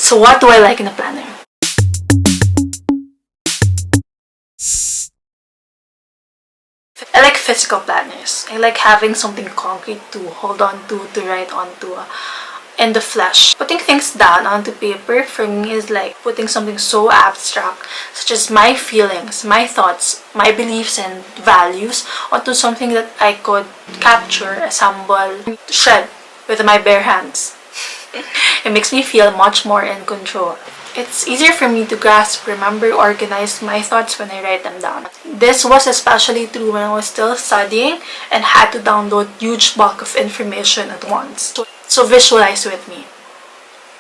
So what do I like in a planner? I like physical planners. I like having something concrete to hold on to write onto in the flesh. Putting things down onto paper for me is like putting something so abstract, such as my feelings, my thoughts, my beliefs and values, onto something that I could capture, assemble, shred with my bare hands. It makes me feel much more in control. It's easier for me to grasp, remember, organize my thoughts when I write them down. This was especially true when I was still studying and had to download huge bulk of information at once. So visualize with me.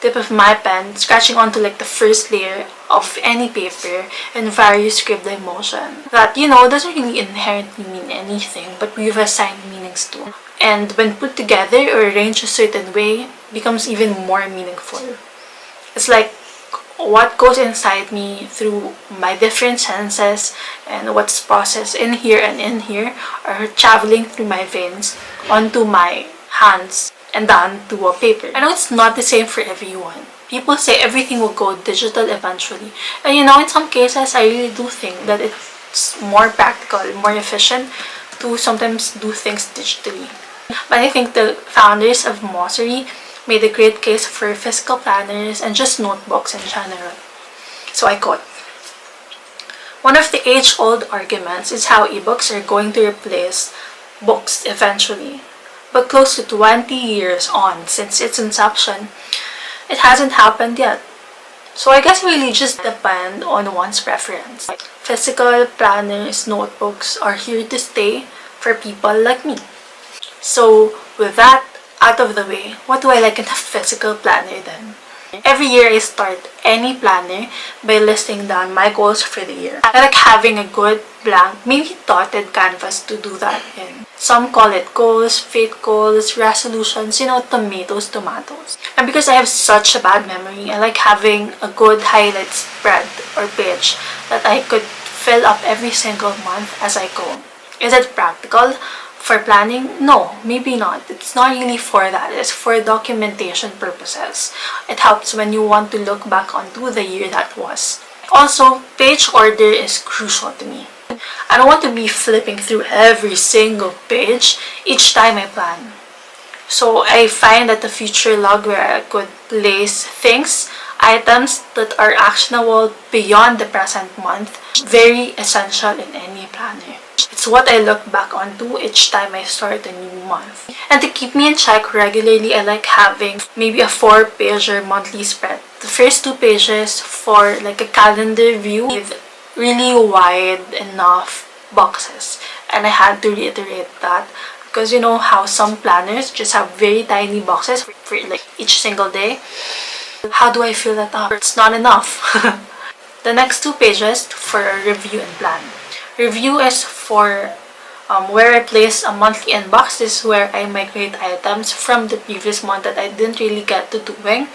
Tip of my pen scratching onto like the first layer of any paper in various scribbling motion that, doesn't really inherently mean anything, but we've assigned meanings to. And when put together or arranged a certain way, becomes even more meaningful. It's like what goes inside me through my different senses and what's processed in here and in here are traveling through my veins onto my hands and down to a paper. I know it's not the same for everyone. People say everything will go digital eventually. And in some cases, I really do think that it's more practical, more efficient to sometimes do things digitally. But I think the founders of Mosseri made a great case for physical planners and just notebooks in general. So I quote, "One of the age-old arguments is how ebooks are going to replace books eventually. But close to 20 years on since its inception, it hasn't happened yet. So I guess it really just depends on one's preference. Physical planners, notebooks are here to stay for people like me." So with that out of the way, what do I like in a physical planner then? Every year I start any planner by listing down my goals for the year. I like having a good blank, maybe dotted canvas to do that in. Some call it goals, fate goals, resolutions, tomatoes. And because I have such a bad memory, I like having a good highlight spread or page that I could fill up every single month as I go. Is it practical for planning? No, maybe not. It's not really for that. It's for documentation purposes. It helps when you want to look back onto the year that was. Also, page order is crucial to me. I don't want to be flipping through every single page each time I plan. So I find that the future log where I could place things, items that are actionable beyond the present month, very essential in any planner. It's what I look back onto each time I start a new month. And to keep me in check regularly, I like having maybe a 4-pager monthly spread. The first 2 pages for like a calendar view with really wide enough boxes. And I had to reiterate that because you know how some planners just have very tiny boxes for like each single day. How do I fill that up? It's not enough. The next 2 pages for a review and plan. Review is for where I place a monthly inbox. This is where I migrate items from the previous month that I didn't really get to doing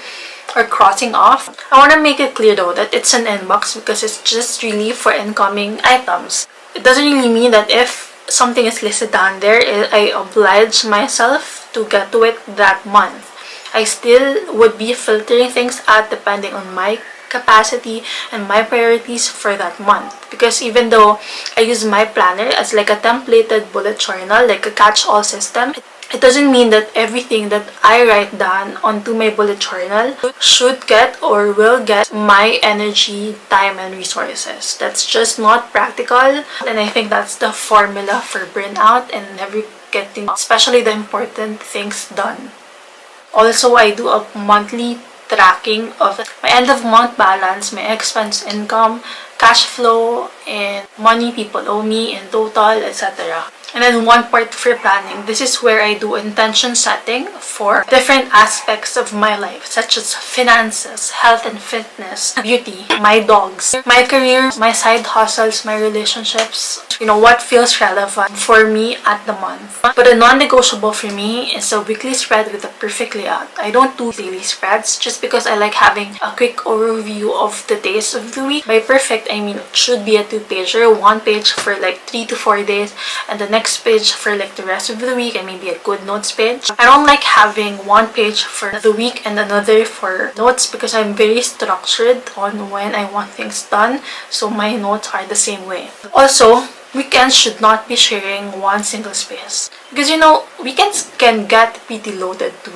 or crossing off. I want to make it clear though that it's an inbox because it's just really for incoming items. It doesn't really mean that if something is listed down there, I oblige myself to get to it that month. I still would be filtering things out depending on my capacity and my priorities for that month, because even though I use my planner as like a templated bullet journal, like a catch-all system, it doesn't mean that everything that I write down onto my bullet journal should get or will get my energy, time, and resources. That's just not practical, and I think that's the formula for burnout and never getting especially the important things done. Also, I do a monthly tracking of my end of month balance, my expense, income, cash flow, and money people owe me in total, etc. And then one part for planning. This is where I do intention setting for different aspects of my life, such as finances, health and fitness, beauty, my dogs, my career, my side hustles, my relationships, what feels relevant for me at the month. But a non-negotiable for me is a weekly spread with a perfect layout. I don't do daily spreads just because I like having a quick overview of the days of the week. By perfect, I mean it should be a 2-pager, 1 page for like 3 to 4 days, and the next next page for like the rest of the week and maybe a good notes page. I don't like having one page for the week and another for notes because I'm very structured on when I want things done, so my notes are the same way. Also, weekends should not be sharing one single space because weekends can get pretty loaded too.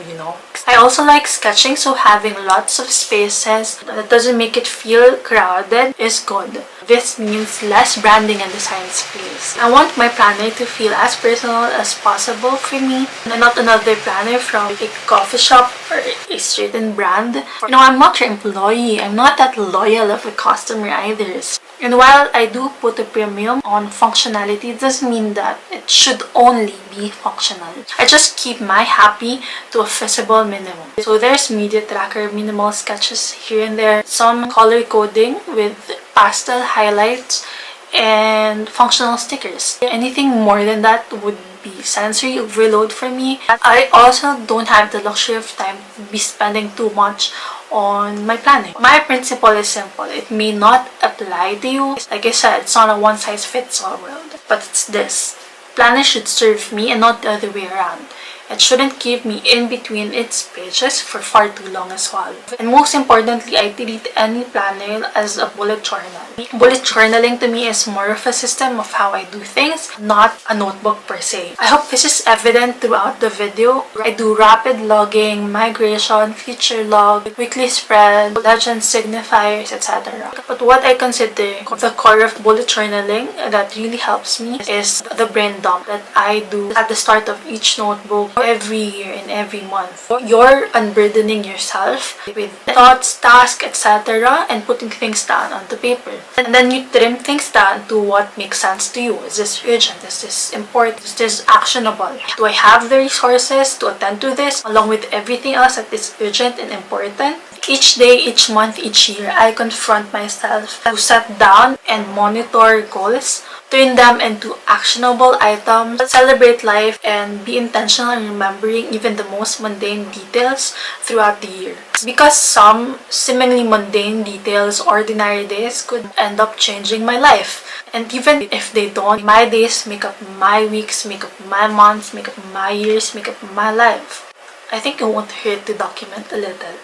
I also like sketching, so having lots of spaces that doesn't make it feel crowded is good. This means less branding and design space. I want my planner to feel as personal as possible for me and not another planner from a coffee shop or a certain brand. I'm not your employee. I'm not that loyal of a customer either. And while I do put a premium on functionality, it doesn't mean that it should only be functional. I just keep my happy to a feasible minimum. So there's media tracker, minimal sketches here and there, some color coding with pastel highlights, and functional stickers. Anything more than that would be sensory overload for me. I also don't have the luxury of time to be spending too much on my planning. My principle is simple. It may not apply to you. Like I said, it's not a one-size-fits-all world. But it's this. Planner should serve me and not the other way around. It shouldn't keep me in between its pages for far too long as well. And most importantly, I treat any planner as a bullet journal. Bullet journaling to me is more of a system of how I do things, not a notebook per se. I hope this is evident throughout the video. I do rapid logging, migration, feature log, weekly spread, legend signifiers, etc. But what I consider the core of bullet journaling that really helps me is the brain dump that I do at the start of each notebook every year and every month. You're unburdening yourself with thoughts, tasks, etc. and putting things down onto paper. And then you trim things down to what makes sense to you. Is this urgent? Is this important? Is this actionable? Do I have the resources to attend to this along with everything else that is urgent and important? Each day, each month, each year, I confront myself to set down and monitor goals, turn them into actionable items, celebrate life, and be intentional in remembering even the most mundane details throughout the year. Because some seemingly mundane details, ordinary days, could end up changing my life. And even if they don't, my days make up my weeks, make up my months, make up my years, make up my life. I think it won't hurt to document a little.